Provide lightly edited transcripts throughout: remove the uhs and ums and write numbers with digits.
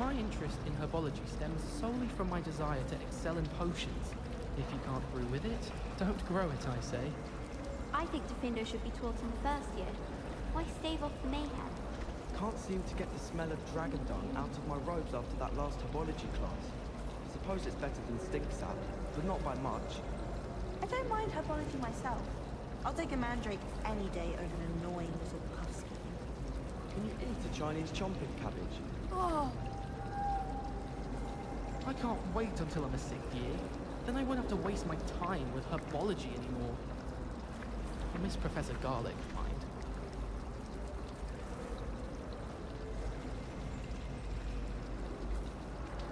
My interest in herbology stems solely from my desire to excel in potions. If you can't brew with it, don't grow it, I say. I think Defendo should be taught in the first year. Why stave off the mayhem? Can't seem to get the smell of dragon dung out of my robes after that last herbology class. Suppose it's better than stink salad, but not by much. I don't mind herbology myself. I'll take a mandrake any day over an annoying little husky. Can you eat a Chinese chomping cabbage? Oh, I can't wait until I'm a 6th year. Then I won't have to waste my time with herbology anymore. I miss Professor Garlic, mind.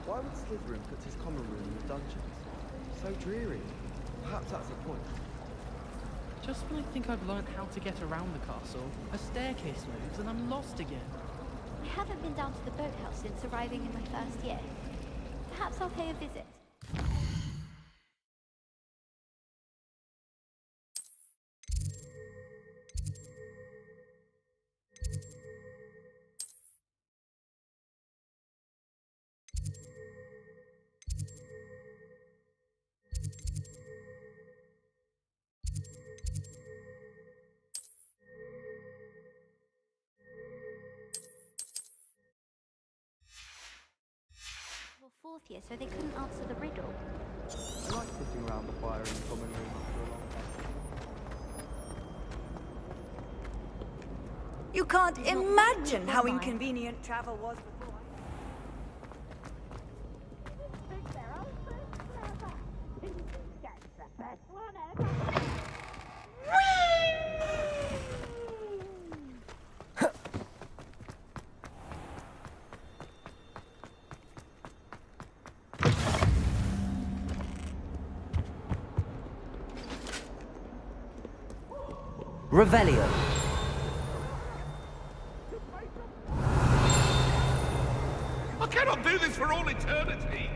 Why would Slytherin put his common room in the dungeons? So dreary. Perhaps that's the point. Just when I think I've learned how to get around the castle, a staircase moves and I'm lost again. I haven't been down to the boathouse since arriving in my first year. Perhaps I'll pay a visit. Fourth year, so they couldn't answer the riddle. I like sitting around the fire in the common room after a long day. you can't imagine how inconvenient travel was before. Revelio. I cannot do this for all eternity!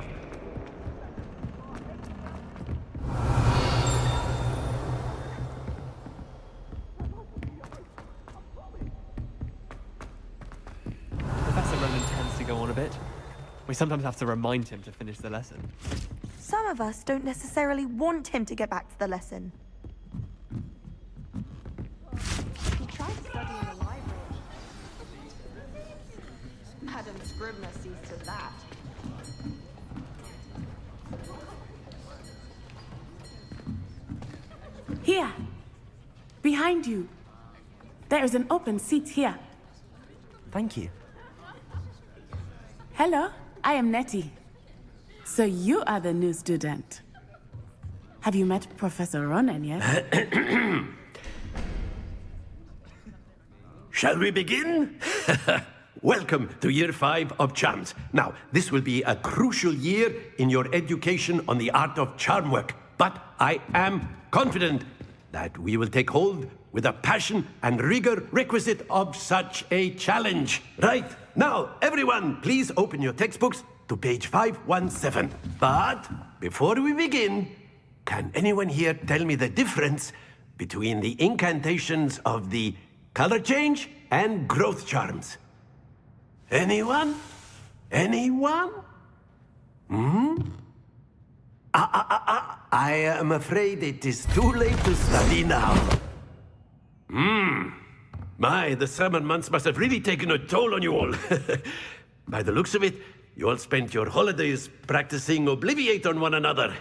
Professor Roland tends to go on a bit. We sometimes have to remind him to finish the lesson. Some of us don't necessarily want him to get back to the lesson. He tried to study in the library. Madam Scribner sees to that. Here, behind you. There is an open seat here. Thank you. Hello, I am Nettie. So you are the new student. Have you met Professor Ronan yet? Shall we begin? Welcome to Year 5 of Charms. Now, this will be a crucial year in your education on the art of charm work. But I am confident that we will take hold with the passion and rigor requisite of such a challenge. Right, now, everyone, please open your textbooks to page 517. But before we begin, can anyone here tell me the difference between the incantations of the color change and growth charms? Anyone? Anyone? I am afraid it is too late to study now. My, the summer months must have really taken a toll on you all. By the looks of it, you all spent your holidays practicing Obliviate on one another.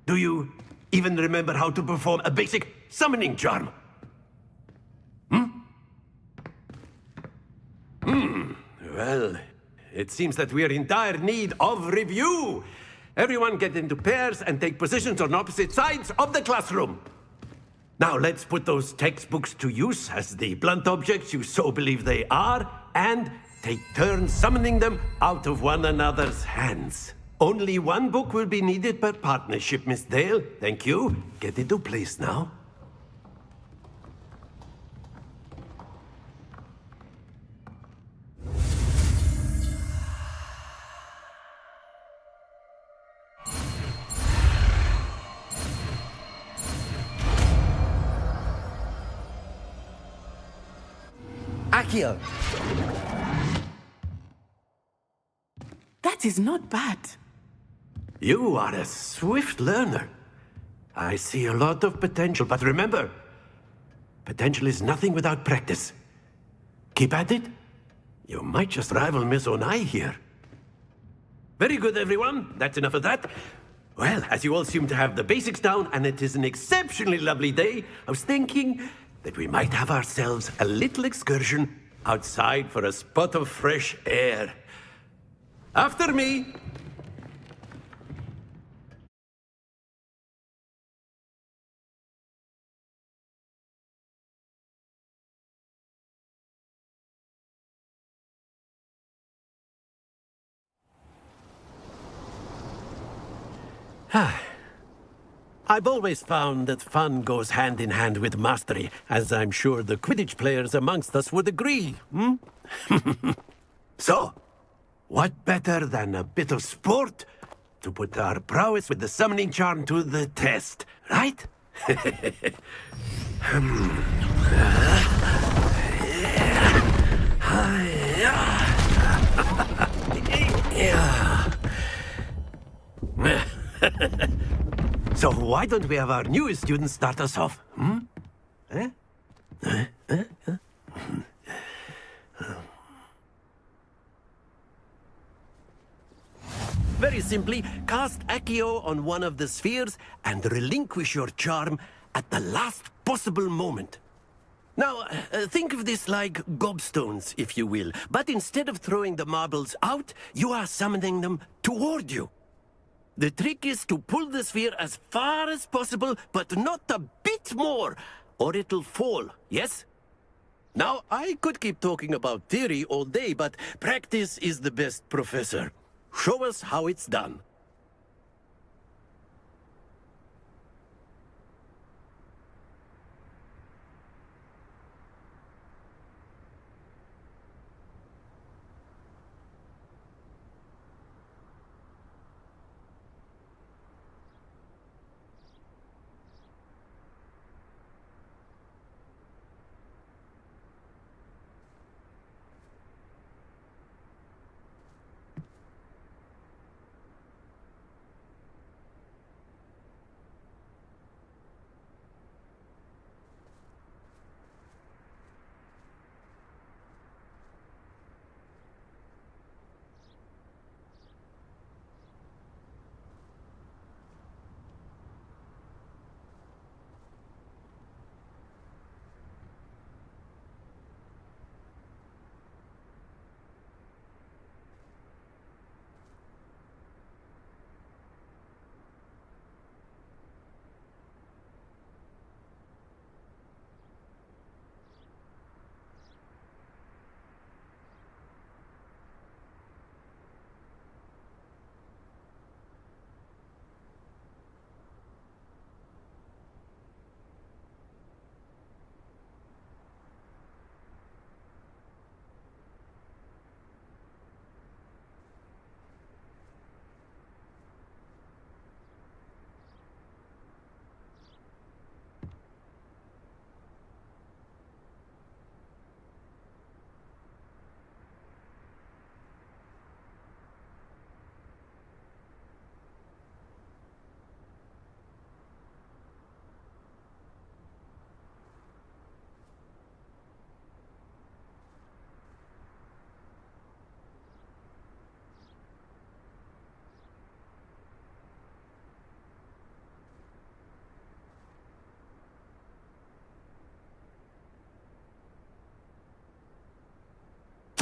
Do you even remember how to perform a basic summoning charm? Well, it seems that we are in dire need of review. Everyone get into pairs and take positions on opposite sides of the classroom. Now let's put those textbooks to use as the blunt objects you so believe they are, and take turns summoning them out of one another's hands. Only one book will be needed per partnership, Miss Dale. Thank you. Get into place now. Accio. That is not bad. You are a swift learner. I see a lot of potential, but remember, potential is nothing without practice. Keep at it. You might just rival Miss Onai here. Very good, everyone. That's enough of that. Well, as you all seem to have the basics down, and it is an exceptionally lovely day, I was thinking that we might have ourselves a little excursion outside for a spot of fresh air. After me. I've always found that fun goes hand in hand with mastery, as I'm sure the Quidditch players amongst us would agree. So, what better than a bit of sport to put our prowess with the summoning charm to the test, right? So why don't we have our newest student start us off? Very simply, cast Accio on one of the spheres and relinquish your charm at the last possible moment. Now, think of this like gobstones, if you will. But instead of throwing the marbles out, you are summoning them toward you. The trick is to pull the sphere as far as possible, but not a bit more, or it'll fall, yes? Now, I could keep talking about theory all day, but practice is the best professor. Show us how it's done.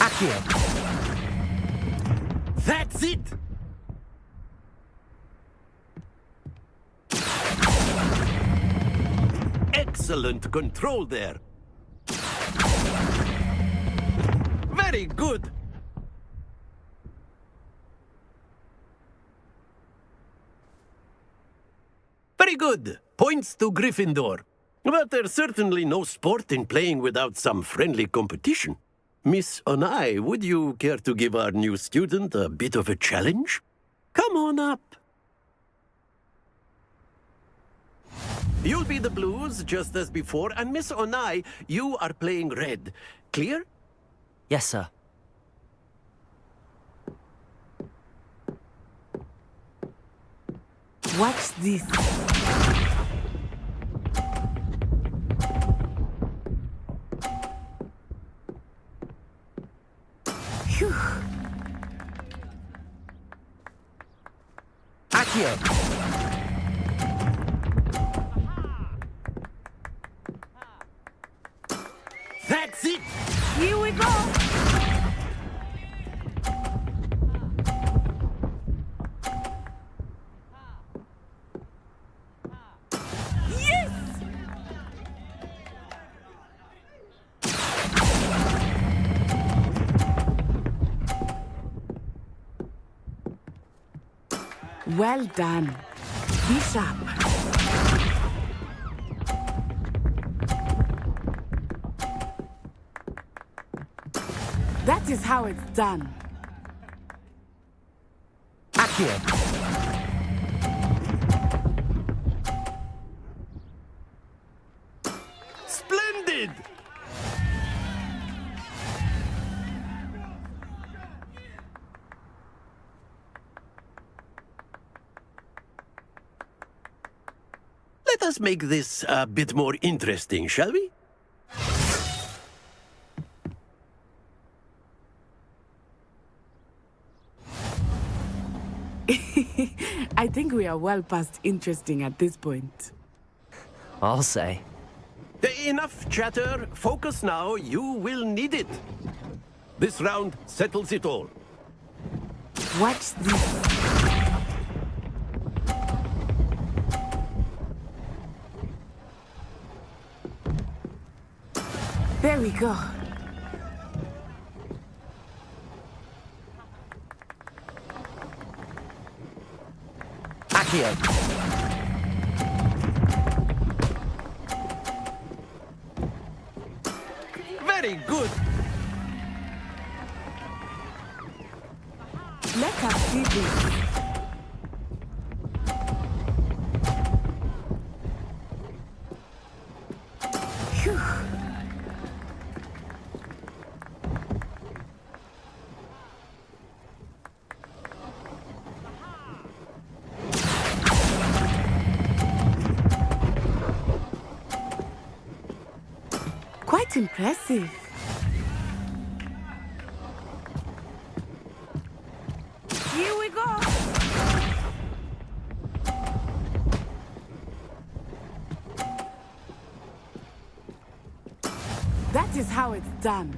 Accio. That's it! Excellent control there. Very good. Very good. Points to Gryffindor. But there's certainly no sport in playing without some friendly competition. Miss Onai, would you care to give our new student a bit of a challenge? Come on up. You'll be the blues, just as before, and Miss Onai, you are playing red. Clear? Yes, sir. Watch this. Phew. Accio! That's it! Here we go. Yes! Well done. Be sharp. That is how it's done. Accio! Splendid! Let us make this a bit more interesting, shall we? I think we are well past interesting at this point. I'll say. Enough chatter. Focus now. You will need it. This round settles it all. Watch this. There we go. Accio! Very good. Let us see this. Phew. Quite impressive. Here we go. That is how it's done.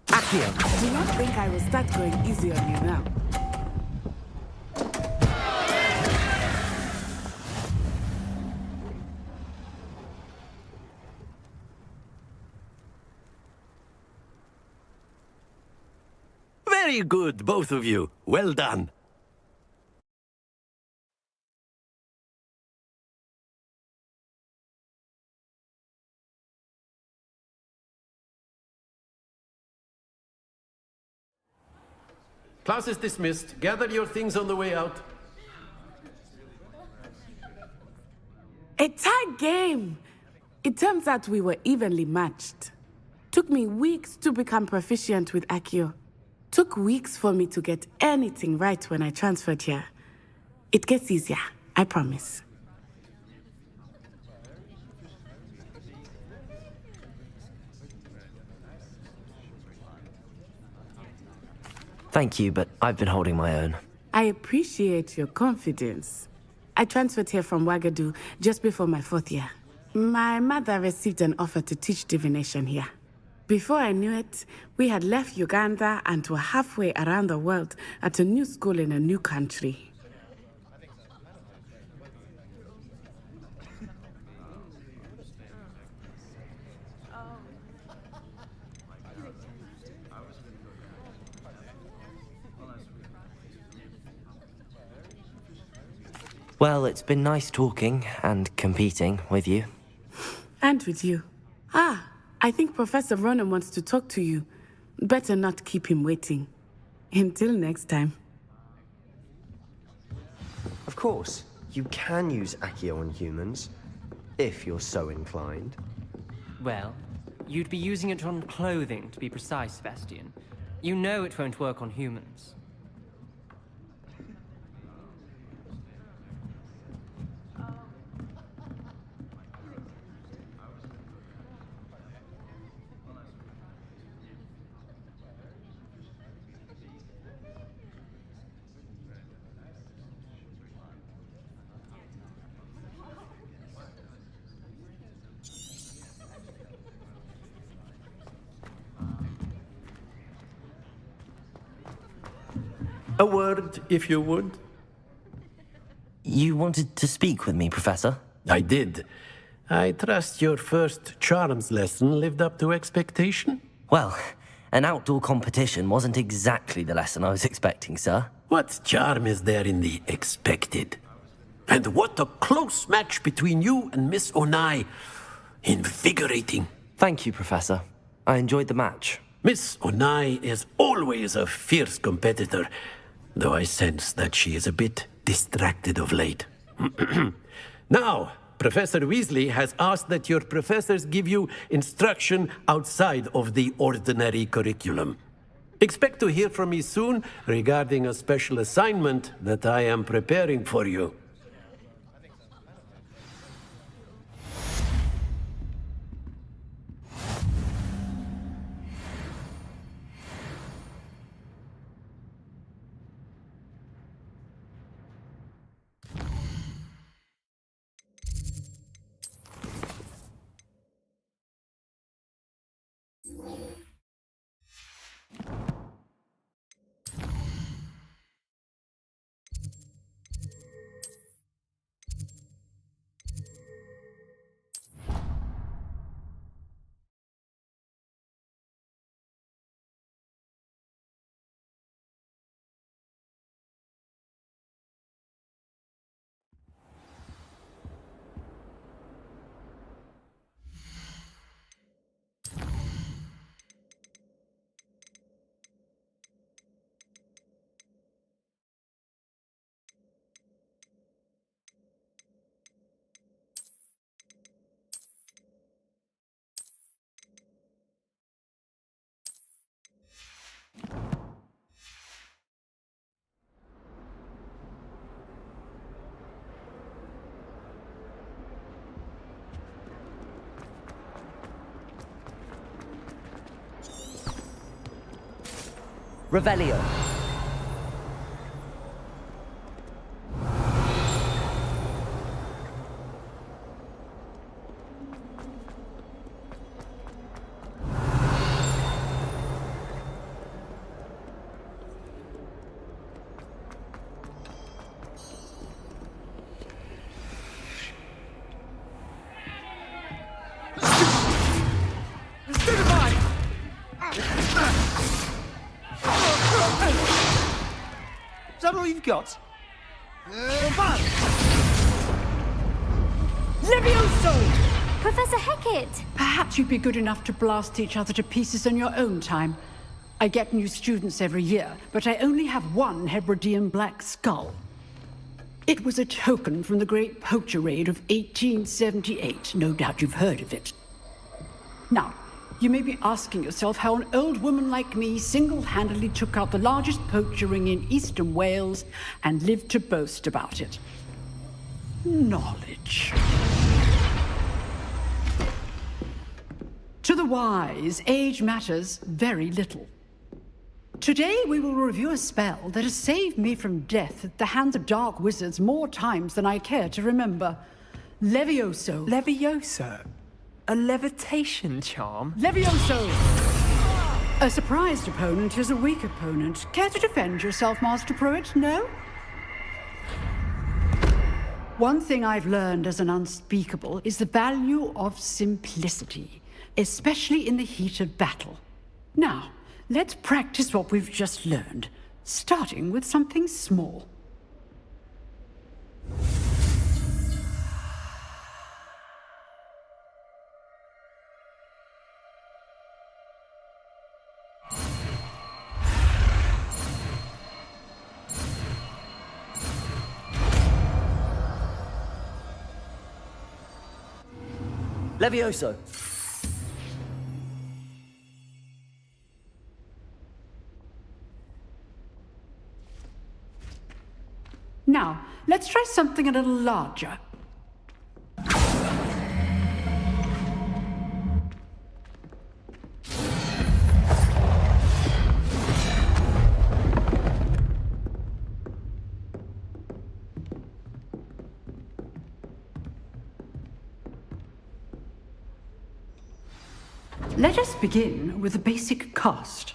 Accio! Do not think I will start going easy on you now. Very good, both of you. Well done. Class is dismissed. Gather your things on the way out. A tie game! It turns out we were evenly matched. Took me weeks to become proficient with Accio. Took weeks for me to get anything right when I transferred here. It gets easier, I promise. Thank you, but I've been holding my own. I appreciate your confidence. I transferred here from Ouagadougou just before my 4th year. My mother received an offer to teach divination here. Before I knew it, we had left Uganda and were halfway around the world at a new school in a new country. Well, it's been nice talking and competing with you. And with you. Ah, I think Professor Ronan wants to talk to you. Better not keep him waiting. Until next time. Of Of course, you can use Accio on humans, if you're so inclined. Well, you'd be using it on clothing, to be precise, Sebastian. You know it won't work on humans. A word, if you would. You wanted to speak with me, Professor? I did. I trust your first charms lesson lived up to expectation? Well, an outdoor competition wasn't exactly the lesson I was expecting, sir. What charm is there in the expected? And what a close match between you and Miss Onai. Invigorating. Thank you, Professor. I enjoyed the match. Miss Onai is always a fierce competitor, though I sense that she is a bit distracted of late. Now, Professor Weasley has asked that your professors give you instruction outside of the ordinary curriculum. Expect to hear from me soon regarding a special assignment that I am preparing for you. Revelio. Is that all you've got? Levioso! Professor Hecat! Perhaps you'd be good enough to blast each other to pieces in your own time. I get new students every year, but I only have one Hebridean black skull. It was a token from the Great Poacher Raid of 1878. No doubt you've heard of it. Now, you may be asking yourself how an old woman like me single-handedly took out the largest poacher ring in eastern Wales and lived to boast about it. Knowledge. To the wise, age matters very little. Today we will review a spell that has saved me from death at the hands of dark wizards more times than I care to remember. Levioso. Levioso? A levitation charm? Levioso! A surprised opponent is a weak opponent. Care to defend yourself, Master Pruitt? No? One thing I've learned as an unspeakable is the value of simplicity, especially in the heat of battle. Now, let's practice what we've just learned, starting with something small. Levioso. Now, let's try something a little larger. Let us begin with the basic cast.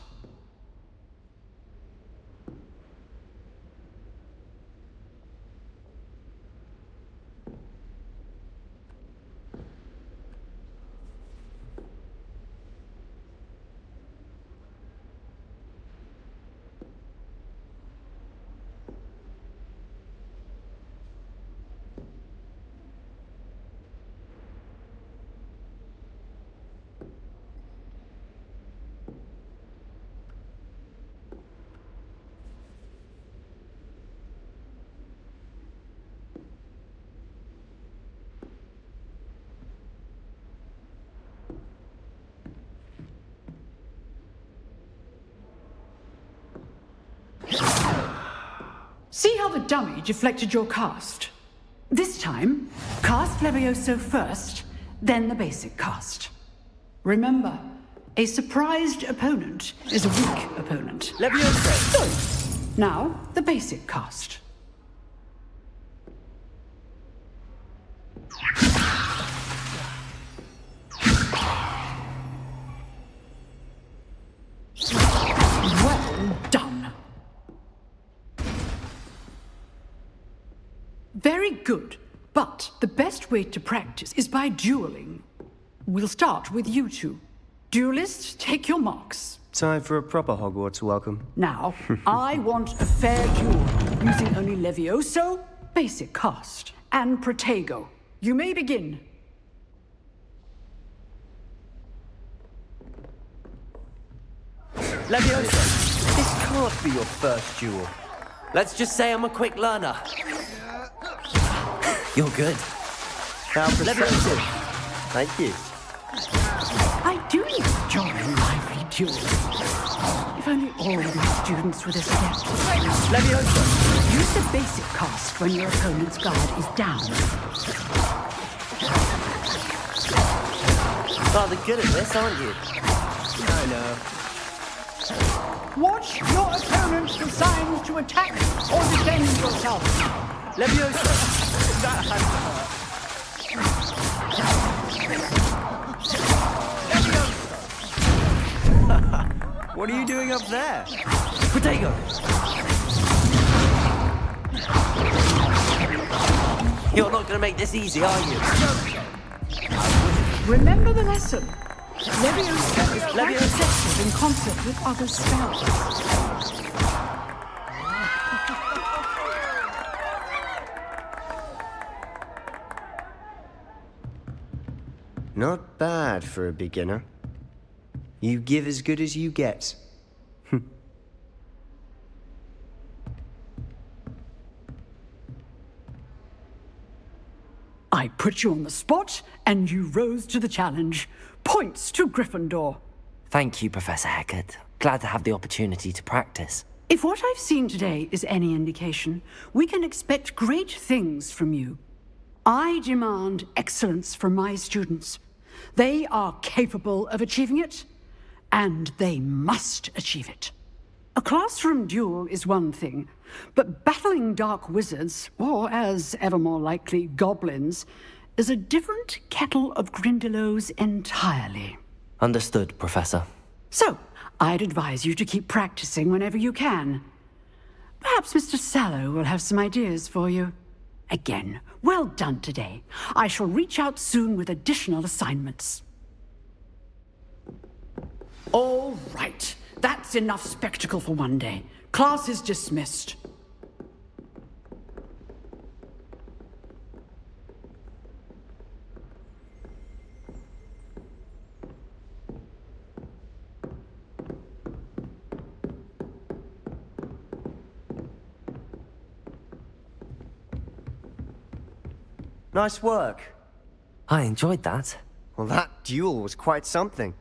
See how the dummy deflected your cast? This time, cast Levioso first, then the basic cast. Remember, a surprised opponent is a weak opponent. Levioso! Good. Now, the basic cast. Well done. Very good, but the best way to practice is by dueling. We'll start with you two. Duelists, take your marks. Time for a proper Hogwarts welcome. Now, I want a fair duel, using only Levioso, basic cast, and Protego. You may begin. Levioso. This can't be your first duel. Let's just say I'm a quick learner. You're good. How perceptive. Thank you. I do enjoy lively duels. If only all of my students would accept. Levioso. Use the basic cast when your opponent's guard is down. Rather good at this, aren't you? I know. Watch your opponent for signs to attack or defend yourself. Levioso. That had to hurt. What are you doing up there? Protego. You're not going to make this easy, are you? Remember the lesson. Levioso is quite effective in concert with other spells. Not bad for a beginner. You give as good as you get. I put you on the spot, and you rose to the challenge. Points to Gryffindor. Thank you, Professor Hecat. Glad to have the opportunity to practice. If what I've seen today is any indication, we can expect great things from you. I demand excellence from my students. They are capable of achieving it, and they must achieve it. A classroom duel is one thing, but battling dark wizards, or as ever more likely, goblins, is a different kettle of Grindylows entirely. Understood, Professor. So, I'd advise you to keep practicing whenever you can. Perhaps Mr. Sallow will have some ideas for you. Again, well done today. I shall reach out soon with additional assignments. All right. That's enough spectacle for one day. Class is dismissed. Nice work. I enjoyed that. Well, that duel was quite something.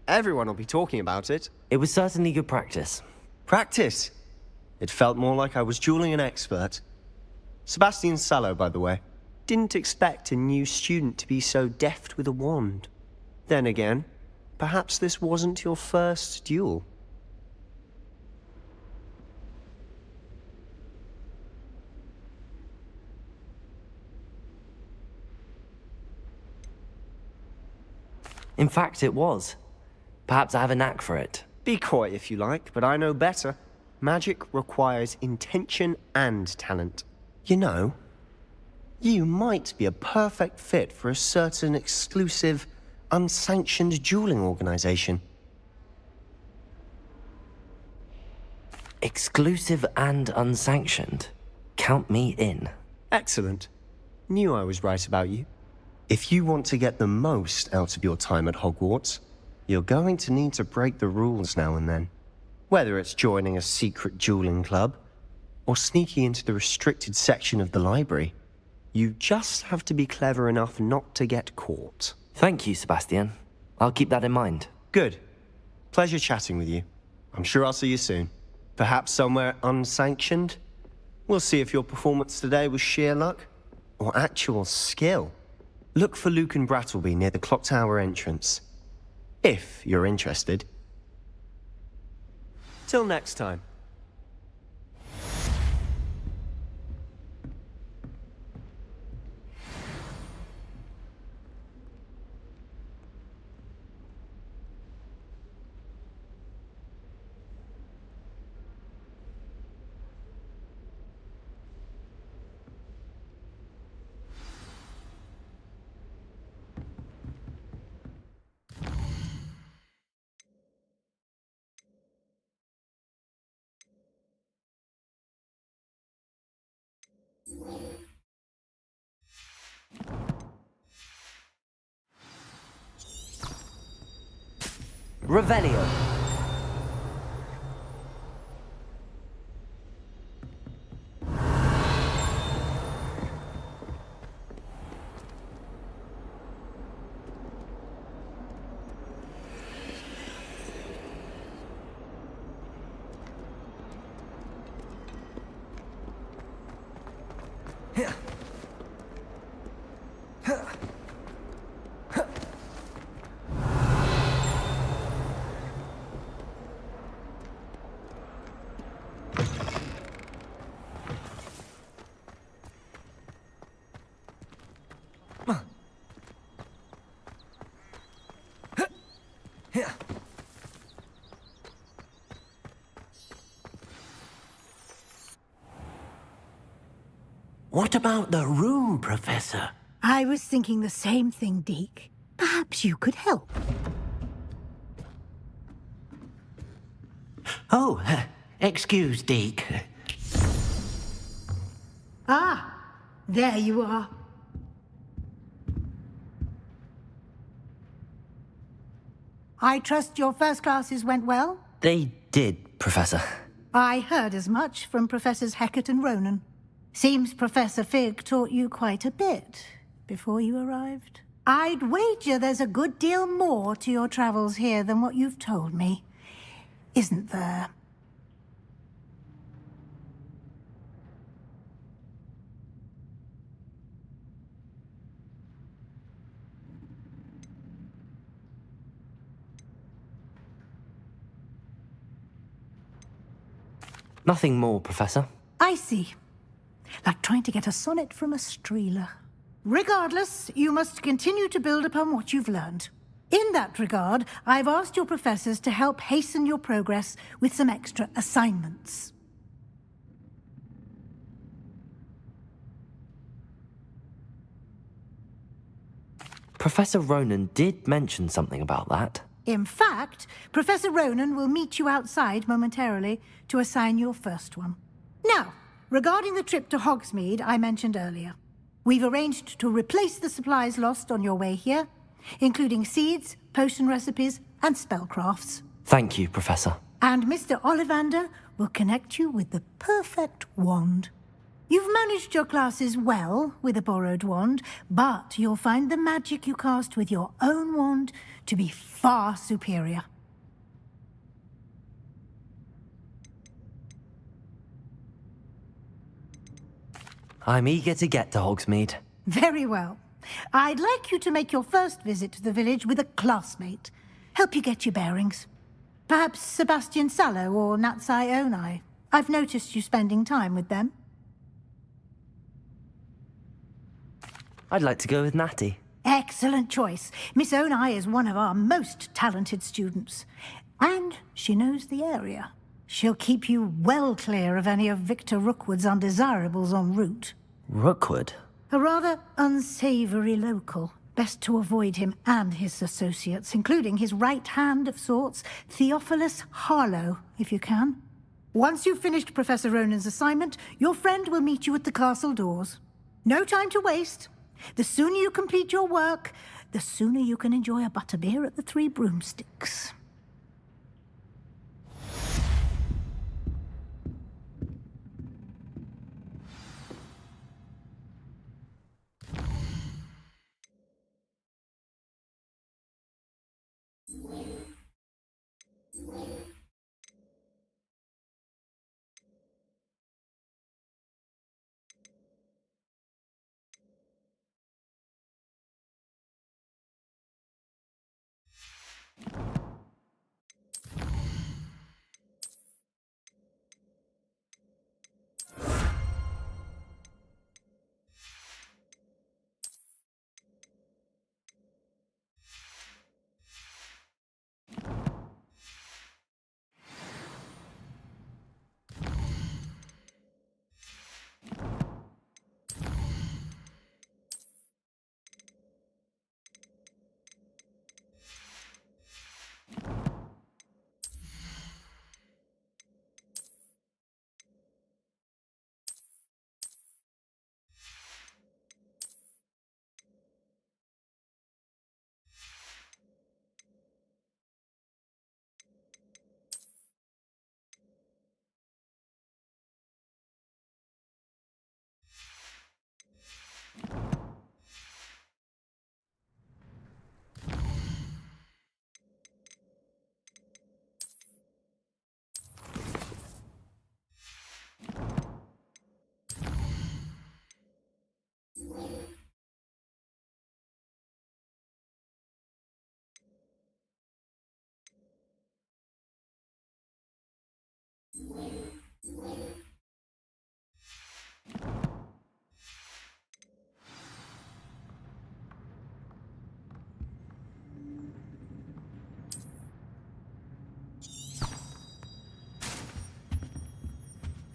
Everyone will be talking about it. It was certainly good practice. Practice? It felt more like I was dueling an expert. Sebastian Sallow, by the way. Didn't expect a new student to be so deft with a wand. Then again, perhaps this wasn't your first duel. In fact, it was. Perhaps I have a knack for it. Be coy if you like, but I know better. Magic requires intention and talent. You know, you might be a perfect fit for a certain exclusive, unsanctioned dueling organization. Exclusive and unsanctioned. Count me in. Excellent. Knew I was right about you. If you want to get the most out of your time at Hogwarts, you're going to need to break the rules now and then. Whether it's joining a secret dueling club, or sneaking into the restricted section of the library, you just have to be clever enough not to get caught. Thank you, Sebastian. I'll keep that in mind. Good. Pleasure chatting with you. I'm sure I'll see you soon. Perhaps somewhere unsanctioned? We'll see if your performance today was sheer luck, or actual skill. Look for Luke and Brattleby near the clock tower entrance. If you're interested. Till next time. Revelio. What about the room, Professor? I was thinking the same thing, Deke. Perhaps you could help. Oh, excuse, Deke. Ah, there you are. I trust your first classes went well? They did, Professor. I heard as much from Professors Hecat and Ronan. Seems Professor Fig taught you quite a bit before you arrived. I'd wager there's a good deal more to your travels here than what you've told me, isn't there? Nothing more, Professor. I see. Like trying to get a sonnet from a streeler. Regardless, you must continue to build upon what you've learned. In that regard, I've asked your professors to help hasten your progress with some extra assignments. Professor Ronan did mention something about that. In fact, Professor Ronan will meet you outside momentarily to assign your first one. Now, regarding the trip to Hogsmeade I mentioned earlier, we've arranged to replace the supplies lost on your way here, including seeds, potion recipes, and spellcrafts. Thank you, Professor. And Mr. Ollivander will connect you with the perfect wand. You've managed your classes well with a borrowed wand, but you'll find the magic you cast with your own wand to be far superior. I'm eager to get to Hogsmeade. Very well. I'd like you to make your first visit to the village with a classmate. Help you get your bearings. Perhaps Sebastian Sallow or Natsai Onai. I've noticed you spending time with them. I'd like to go with Natty. Excellent choice. Miss Onai is one of our most talented students. And she knows the area. She'll keep you well clear of any of Victor Rookwood's undesirables en route. Rookwood? A rather unsavory local. Best to avoid him and his associates, including his right hand of sorts, Theophilus Harlow, if you can. Once you've finished Professor Ronan's assignment, your friend will meet you at the castle doors. No time to waste. The sooner you complete your work, the sooner you can enjoy a butterbeer at the Three Broomsticks.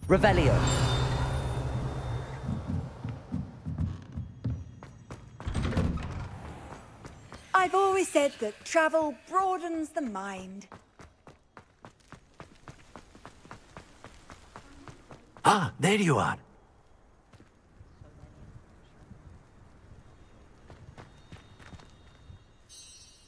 Revelio. I've always said that travel broadens the mind. Ah, there you are.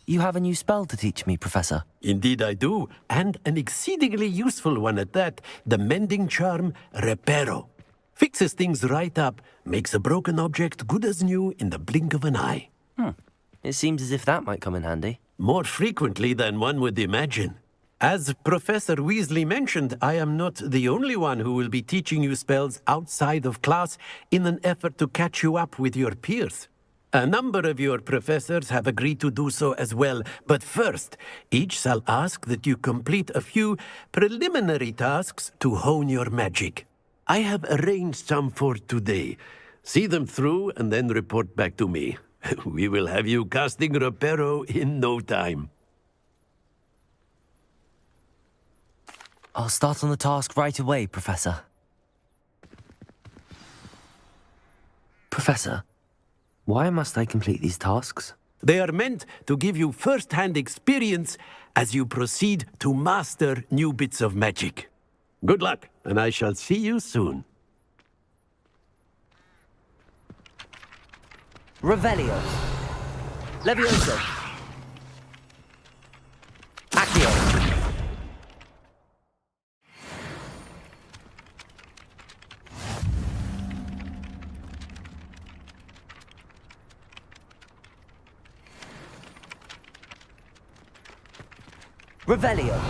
You have a new spell to teach me, Professor. Indeed I do, and an exceedingly useful one at that. The mending charm, Reparo. Fixes things right up, makes a broken object good as new in the blink of an eye. It seems as if that might come in handy. More frequently than one would imagine. As Professor Weasley mentioned, I am not the only one who will be teaching you spells outside of class in an effort to catch you up with your peers. A number of your professors have agreed to do so as well, but first, each shall ask that you complete a few preliminary tasks to hone your magic. I have arranged some for today. See them through and then report back to me. We will have you casting Reparo in no time. I'll start on the task right away, Professor. Professor, why must I complete these tasks? They are meant to give you first-hand experience as you proceed to master new bits of magic. Good luck, and I shall see you soon. Revelio. Levioso. Accio. Revelio.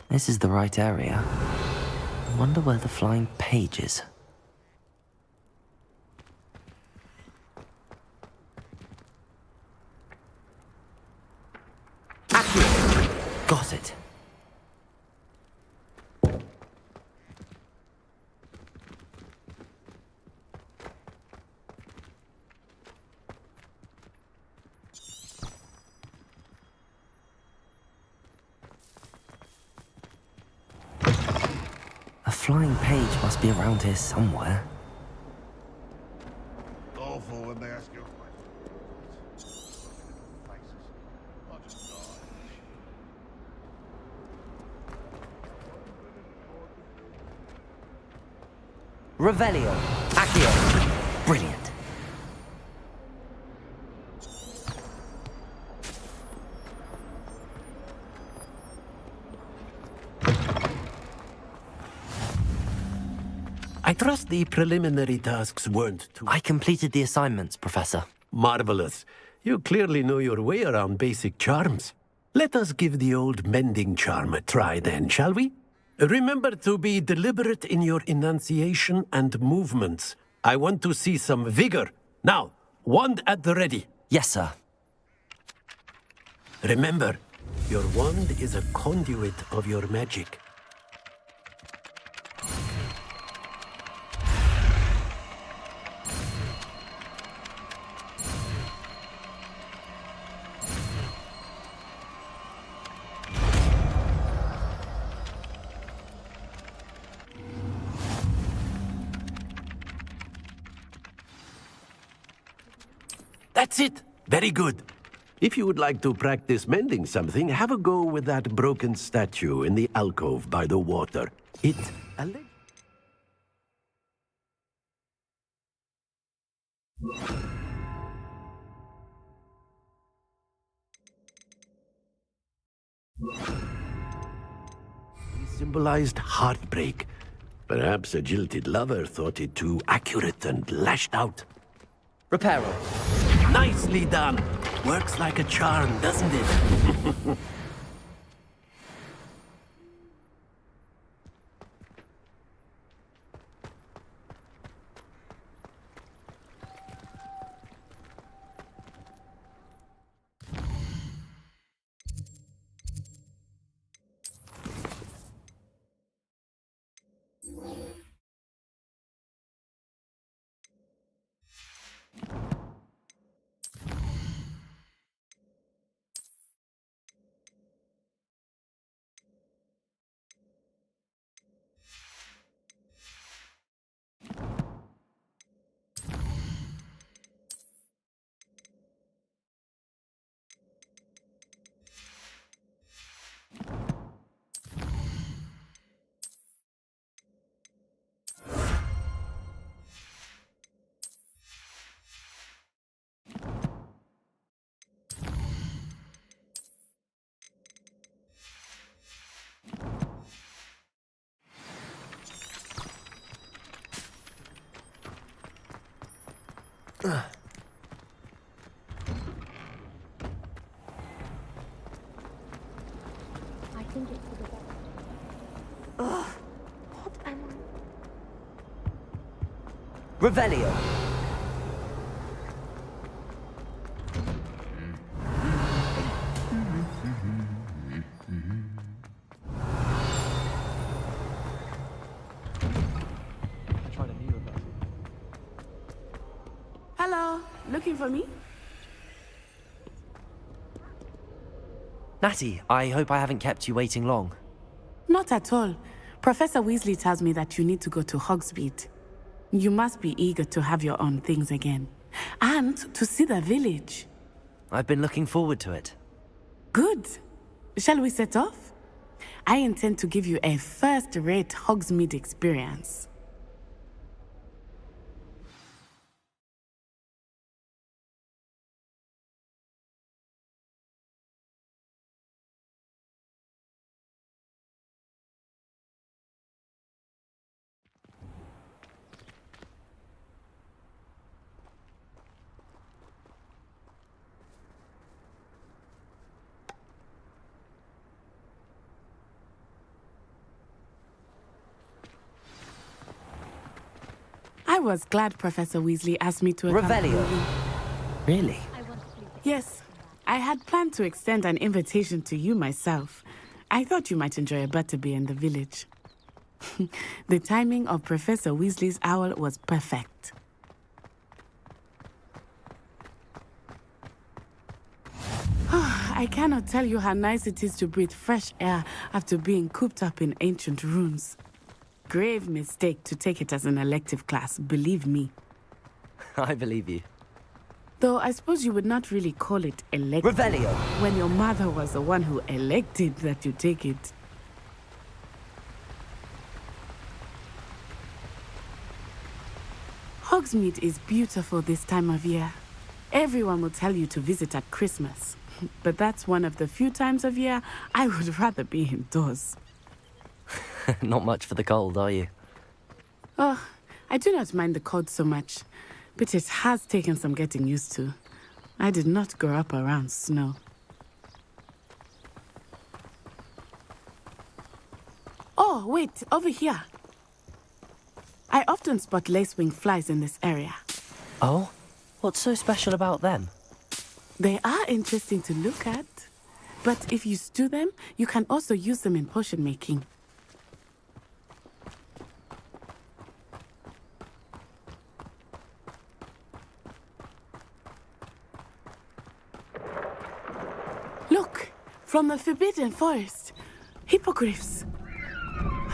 This is the right area. I wonder where the flying page is. Accurate! Got it. A flying page must be around here somewhere. Awful when they ask you questions. I'll just die. Revelio. Accio. Brilliant. I trust the preliminary tasks weren't too... I completed the assignments, Professor. Marvelous. You clearly know your way around basic charms. Let us give the old mending charm a try then, shall we? Remember to be deliberate in your enunciation and movements. I want to see some vigor. Now, wand at the ready. Yes, sir. Remember, your wand is a conduit of your magic. That's it. Very good. If you would like to practice mending something, have a go with that broken statue in the alcove by the water. It... He symbolized heartbreak. Perhaps a jilted lover thought it too accurate and lashed out. Reparo. Nicely done. Works like a charm, doesn't it? I think it's for the best. Ugh, what am I? Revelio. Hello, looking for me? Natty, I hope I haven't kept you waiting long. Not at all. Professor Weasley tells me that you need to go to Hogsmeade. You must be eager to have your own things again. And to see the village. I've been looking forward to it. Good. Shall we set off? I intend to give you a first-rate Hogsmeade experience. I was glad Professor Weasley asked me to accompany Revelio. you. Really? Yes, I had planned to extend an invitation to you myself. I thought you might enjoy a butterbeer in the village. The timing of Professor Weasley's owl was perfect. I cannot tell you how nice it is to breathe fresh air after being cooped up in ancient ruins. Grave mistake to take it as an elective class, believe me. I believe you. Though I suppose you would not really call it elective. Revelio. When your mother was the one who elected that you take it. Hogsmeade is beautiful this time of year. Everyone will tell you to visit at Christmas. But that's one of the few times of year I would rather be indoors. Not much for the cold, are you? Oh, I do not mind the cold so much, but it has taken some getting used to. I did not grow up around snow. Oh, wait, over here. I often spot lacewing flies in this area. Oh? What's so special about them? They are interesting to look at, but if you stew them, you can also use them in potion making. Look, from the Forbidden Forest. Hippogriffs.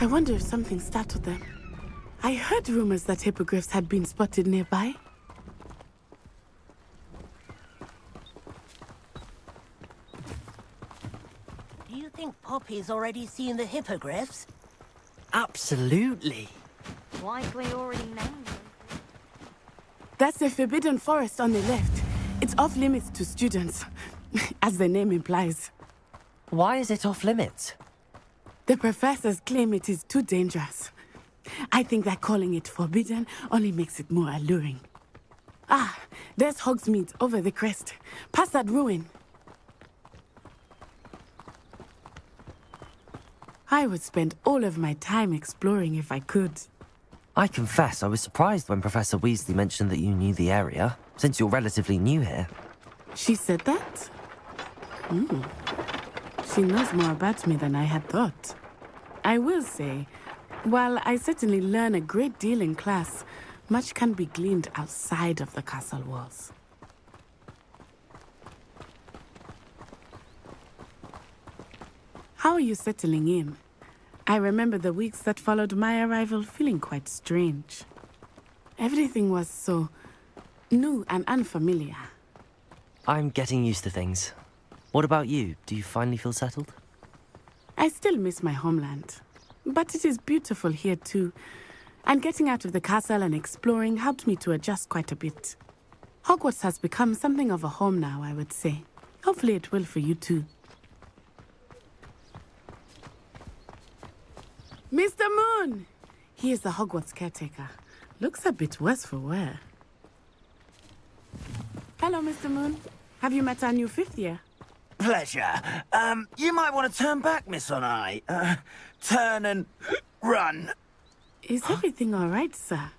I wonder if something startled them. I heard rumors that hippogriffs had been spotted nearby. Do you think Poppy's already seen the hippogriffs? Absolutely. Likely already named them. That's the Forbidden Forest on the left. It's off limits to students, as the name implies. Why is it off limits? The professors claim it is too dangerous. I think that calling it forbidden only makes it more alluring. Ah, there's Hogsmeade over the crest. Past that ruin. I would spend all of my time exploring if I could. I confess I was surprised when Professor Weasley mentioned that you knew the area, since you're relatively new here. She said that? She knows more about me than I had thought. I will say, while I certainly learn a great deal in class, much can be gleaned outside of the castle walls. How are you settling in? I remember the weeks that followed my arrival feeling quite strange. Everything was so new and unfamiliar. I'm getting used to things. What about you? Do you finally feel settled? I still miss my homeland, but it is beautiful here too. And getting out of the castle and exploring helped me to adjust quite a bit. Hogwarts has become something of a home now, I would say. Hopefully it will for you too. Mr. Moon! He is the Hogwarts caretaker. Looks a bit worse for wear. Hello, Mr. Moon. Have you met our new fifth year? Pleasure. You might want to turn back, Miss Onai. Turn and run. Is everything all right, sir?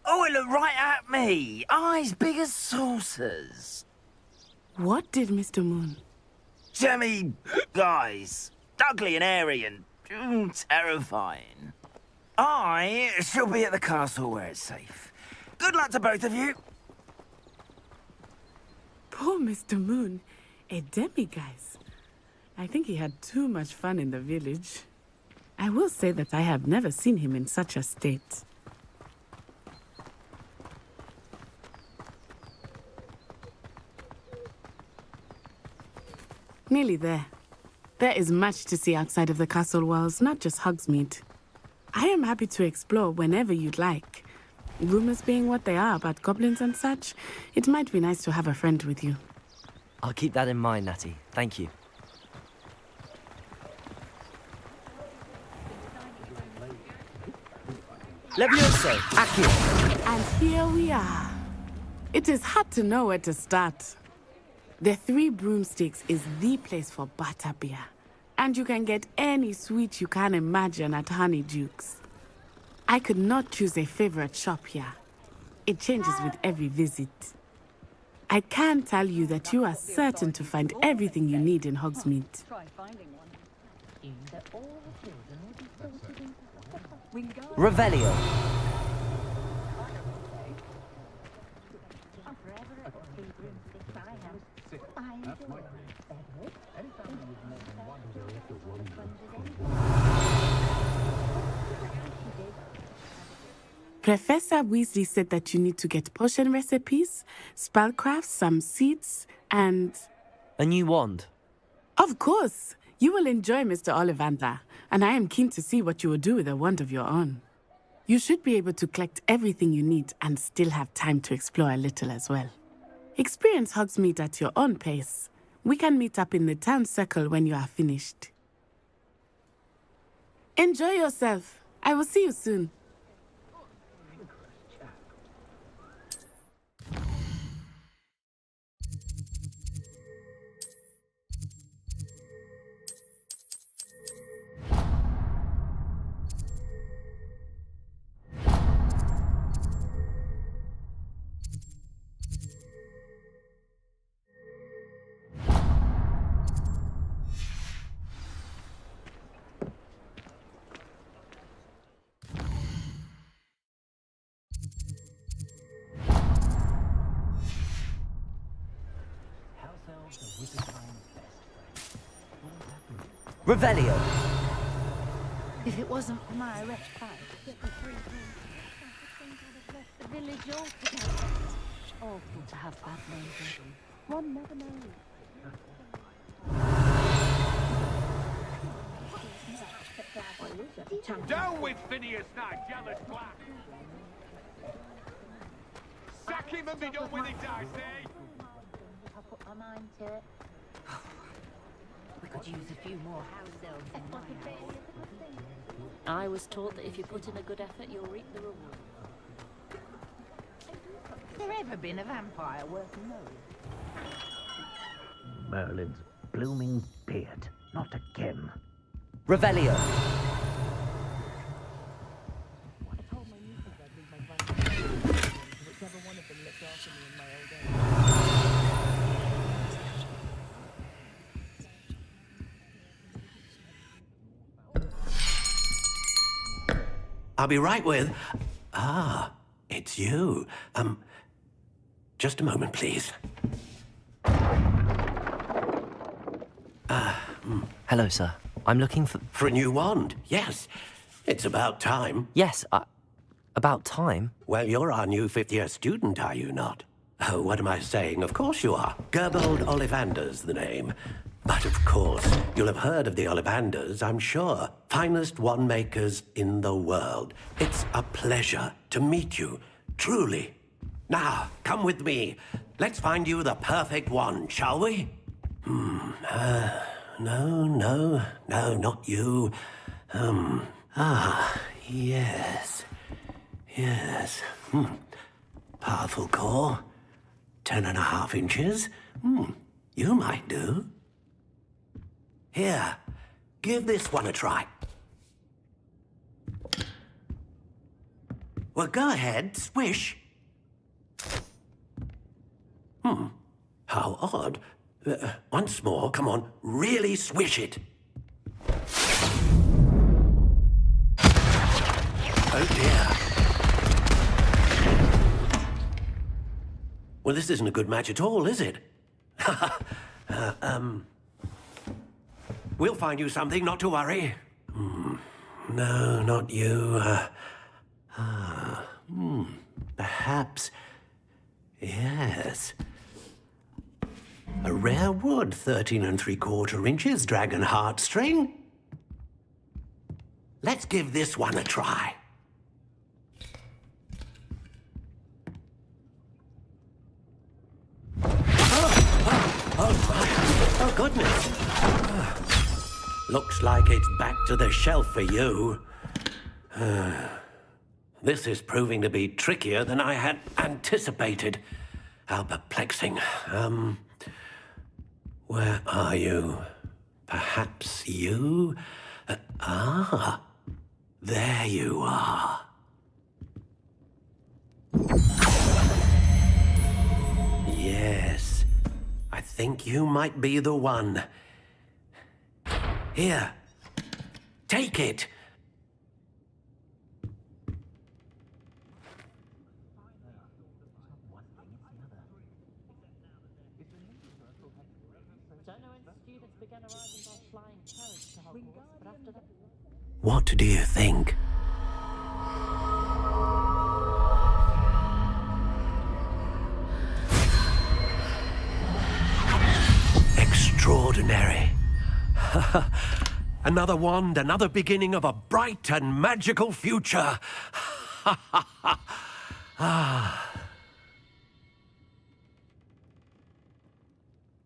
Oh, it looked right at me. Eyes big as saucers. What did Mr. Moon? Jemmy guys. Ugly and airy and terrifying. I shall be at the castle where it's safe. Good luck to both of you. Poor Mr. Moon. A demiguise. I think he had too much fun in the village. I will say that I have never seen him in such a state. Nearly there. There is much to see outside of the castle walls, not just Hogsmeade. I am happy to explore whenever you'd like. Rumors being what they are about goblins and such, it might be nice to have a friend with you. I'll keep that in mind, Natty. Thank you. Levioso, Accio. And here we are. It is hard to know where to start. The Three Broomsticks is the place for butterbeer. And you can get any sweet you can imagine at Honeydukes. I could not choose a favorite shop here. It changes with every visit. I can tell you that you are certain to find everything you need in Hogsmeade. Revelio. Professor Weasley said that you need to get potion recipes, spellcrafts, some seeds, and... A new wand. Of course! You will enjoy Mr. Ollivander, and I am keen to see what you will do with a wand of your own. You should be able to collect everything you need and still have time to explore a little as well. Experience Hogsmeade at your own pace. We can meet up in the town circle when you are finished. Enjoy yourself. I will see you soon. Revelio. If it wasn't for my arrest fight, the village altogether. Awful to have bad names. One never knows. Down with Phineas now, jealous black! Sack him and be done with it, I say! I'll put my mind to it. We could use a few more house elves in my house. I was taught that if you put in a good effort, you'll reap the reward. Has there ever been a vampire worth knowing? Merlin's blooming beard. Not again. Revelio. I'll be right with... Ah, it's you. Just a moment, please. Hello, sir. I'm looking for... For a new wand, yes. It's about time. Yes, about time? Well, you're our new fifth-year student, are you not? Oh, what am I saying? Of course you are. Gerbold Ollivander's the name. But of course, you'll have heard of the Ollivanders, I'm sure. Finest wand makers in the world. It's a pleasure to meet you, truly. Now, come with me. Let's find you the perfect wand, shall we? No, not you. Yes. Powerful core. 10.5 inches. You might do. Here, give this one a try. Well, go ahead, swish. How odd. Once more, come on, really swish it. Oh dear. Well, this isn't a good match at all, is it? We'll find you something, not to worry. No, not you. Perhaps. Yes. A rare wood, 13 3/4 inches, dragon heartstring. Let's give this one a try. Oh, goodness. Looks like it's back to the shelf for you. This is proving to be trickier than I had anticipated. How perplexing. Where are you? Perhaps you? There you are. Yes, I think you might be the one. Here, take it. What do you think? Extraordinary. Another wand, another beginning of a bright and magical future.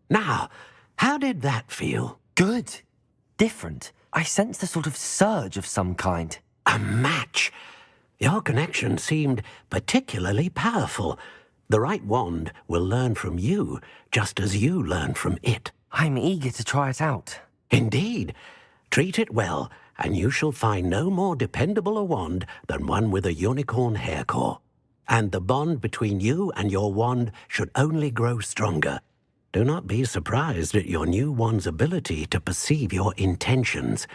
Now, how did that feel? Good. Different. I sensed a sort of surge of some kind. A match. Your connection seemed particularly powerful. The right wand will learn from you, just as you learn from it. I'm eager to try it out. Indeed. Treat it well, and you shall find no more dependable a wand than one with a unicorn hair core. And the bond between you and your wand should only grow stronger. Do not be surprised at your new wand's ability to perceive your intentions,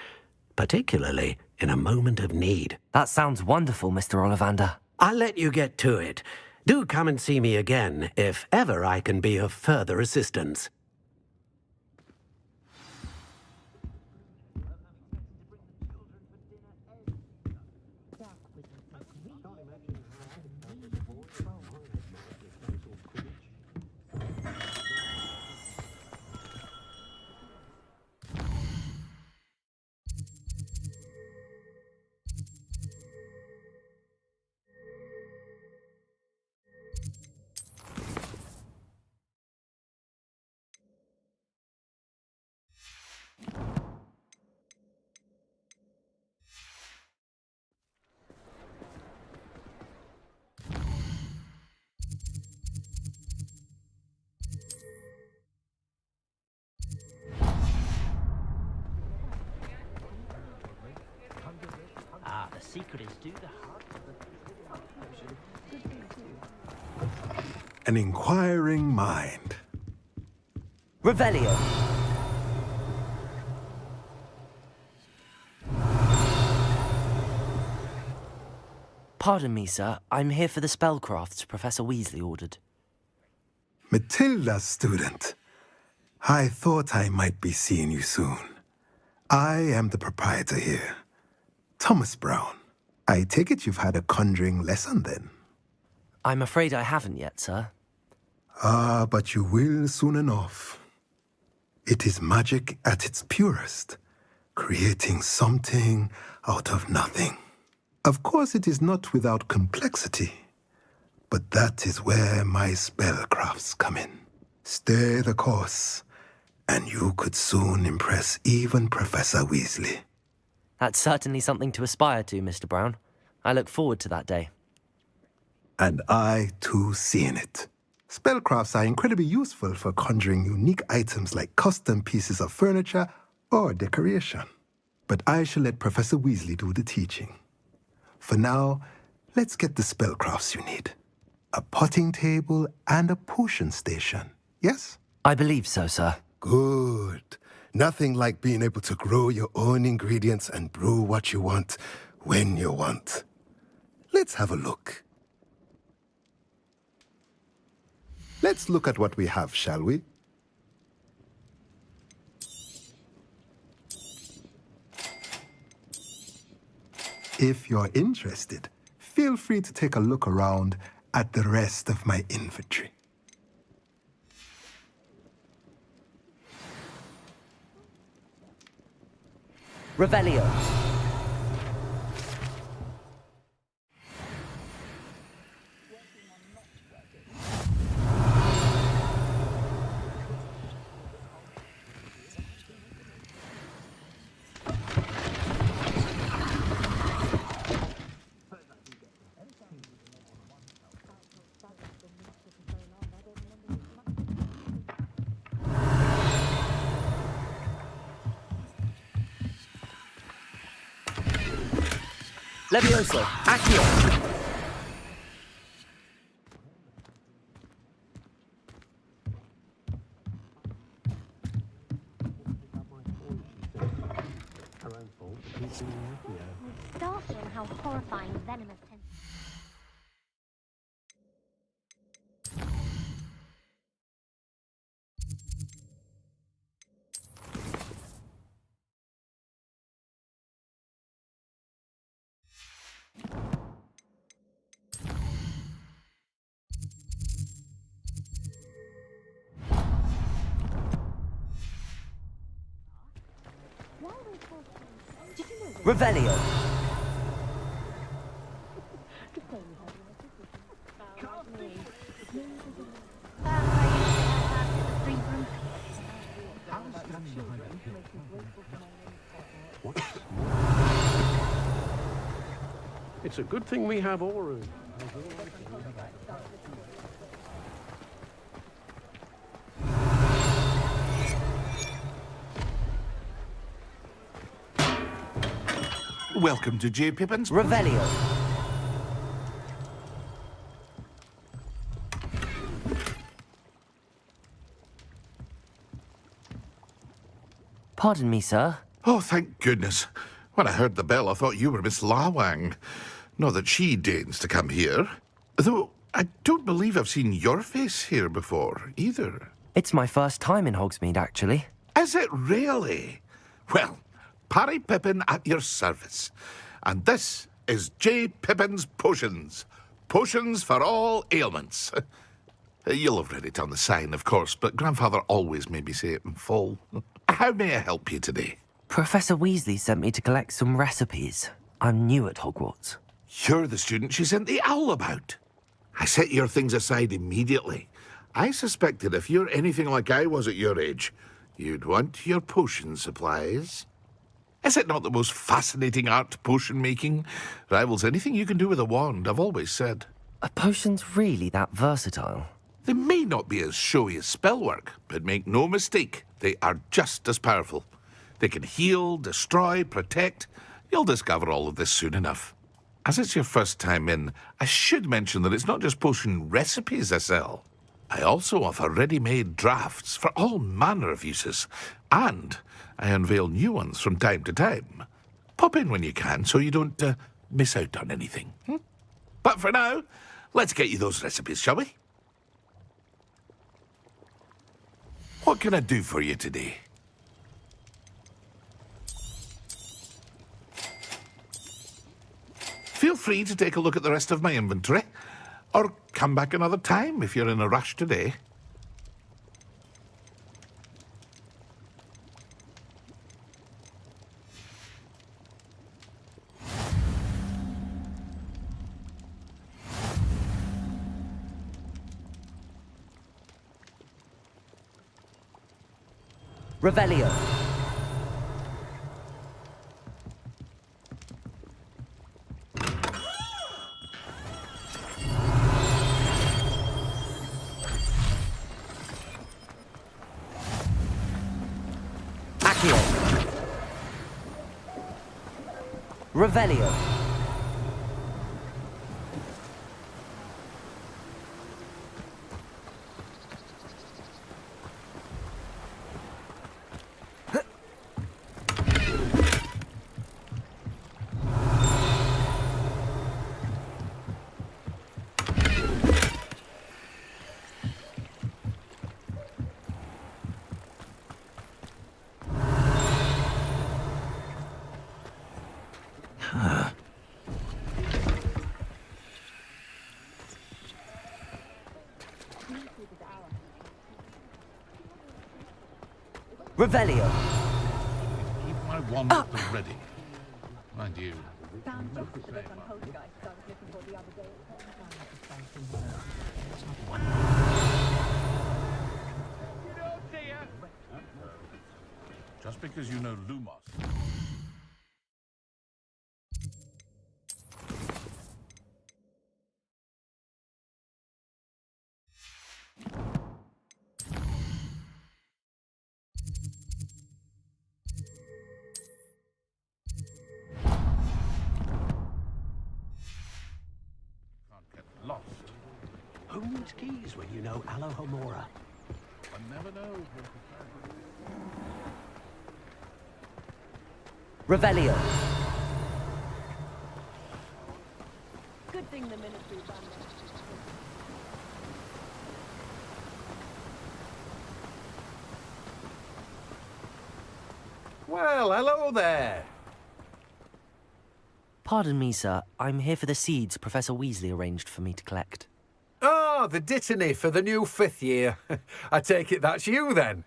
particularly in a moment of need. That sounds wonderful, Mr. Ollivander. I'll let you get to it. Do come and see me again if ever I can be of further assistance. The secret is do the heart. An inquiring mind. Revelio. Pardon me, sir. I'm here for the spellcrafts Professor Weasley ordered. Matilda, student. I thought I might be seeing you soon. I am the proprietor here, Thomas Brown. I take it you've had a conjuring lesson then? I'm afraid I haven't yet, sir. Ah, but you will soon enough. It is magic at its purest, creating something out of nothing. Of course, it is not without complexity, but that is where my spellcrafts come in. Stay the course, and you could soon impress even Professor Weasley. That's certainly something to aspire to, Mr. Brown. I look forward to that day. And I, too, seeing it. Spellcrafts are incredibly useful for conjuring unique items like custom pieces of furniture or decoration. But I shall let Professor Weasley do the teaching. For now, let's get the spellcrafts you need. A potting table and a potion station, yes? I believe so, sir. Good. Nothing like being able to grow your own ingredients and brew what you want when you want. Let's have a look. Let's look at what we have, shall we? If you're interested, feel free to take a look around at the rest of my inventory. Revelio. Levioso. Accio. Startling how horrifying venomous tends. Revelio. It's a good thing we have all room. Welcome to J. Pippin's Revelio. Pardon me, sir. Oh, thank goodness. When I heard the bell, I thought you were Miss Lawang. Not that she deigns to come here. Though I don't believe I've seen your face here before, either. It's my first time in Hogsmeade, actually. Is it really? Well, Parry Pippin at your service. And this is J. Pippin's Potions. Potions for all ailments. You'll have read it on the sign, of course, but Grandfather always made me say it in full. How may I help you today? Professor Weasley sent me to collect some recipes. I'm new at Hogwarts. You're the student she sent the owl about. I set your things aside immediately. I suspected if you're anything like I was at your age, you'd want your potion supplies. Is it not the most fascinating art, potion making? Rivals anything you can do with a wand, I've always said. Are potions really that versatile? They may not be as showy as spellwork, but make no mistake, they are just as powerful. They can heal, destroy, protect. You'll discover all of this soon enough. As it's your first time in, I should mention that it's not just potion recipes I sell. I also offer ready-made drafts for all manner of uses, and I unveil new ones from time to time. Pop in when you can so you don't miss out on anything. But for now, let's get you those recipes, shall we? What can I do for you today? Feel free to take a look at the rest of my inventory, or come back another time if you're in a rush today. Revelio. Accio. Revelio. Revelio. Keep my wand at the ready. Mind you. Just because you know Lumos. Lost. Who needs keys when you know Alohomora? I never know. Revelio. Good thing the ministry banned Well, hello there. Pardon me, sir. I'm here for the seeds Professor Weasley arranged for me to collect. Ah, the dittany for the new 5th year. I take it that's you, then.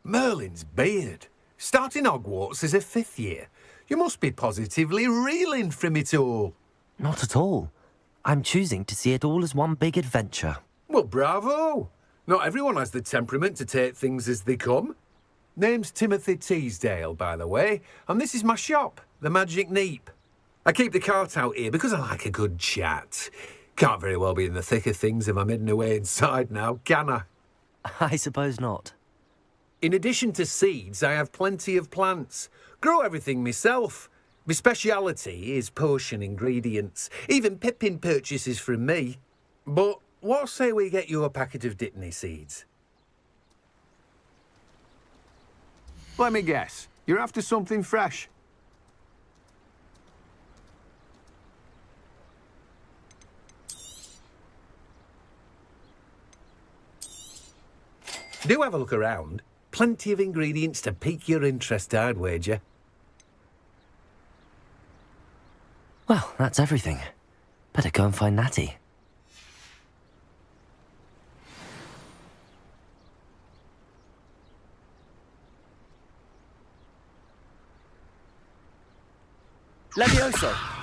Merlin's beard. Starting Hogwarts as a 5th year. You must be positively reeling from it all. Not at all. I'm choosing to see it all as one big adventure. Well, bravo. Not everyone has the temperament to take things as they come. Name's Timothy Teasdale, by the way, and this is my shop, the Magic Neep. I keep the cart out here because I like a good chat. Can't very well be in the thick of things if I'm hidden away inside now, can I? I suppose not. In addition to seeds, I have plenty of plants. Grow everything myself. My speciality is potion ingredients. Even Pippin purchases from me. But what say we get you a packet of Dittany seeds? Let me guess. You're after something fresh. Do have a look around. Plenty of ingredients to pique your interest, I'd wager. Well, that's everything. Better go and find Natty. Levioso!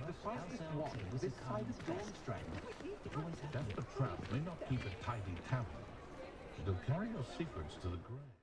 the fastest walk this side of Dawnstrang. That the trap may not keep a tidy tally. They'll carry your secrets to the grave.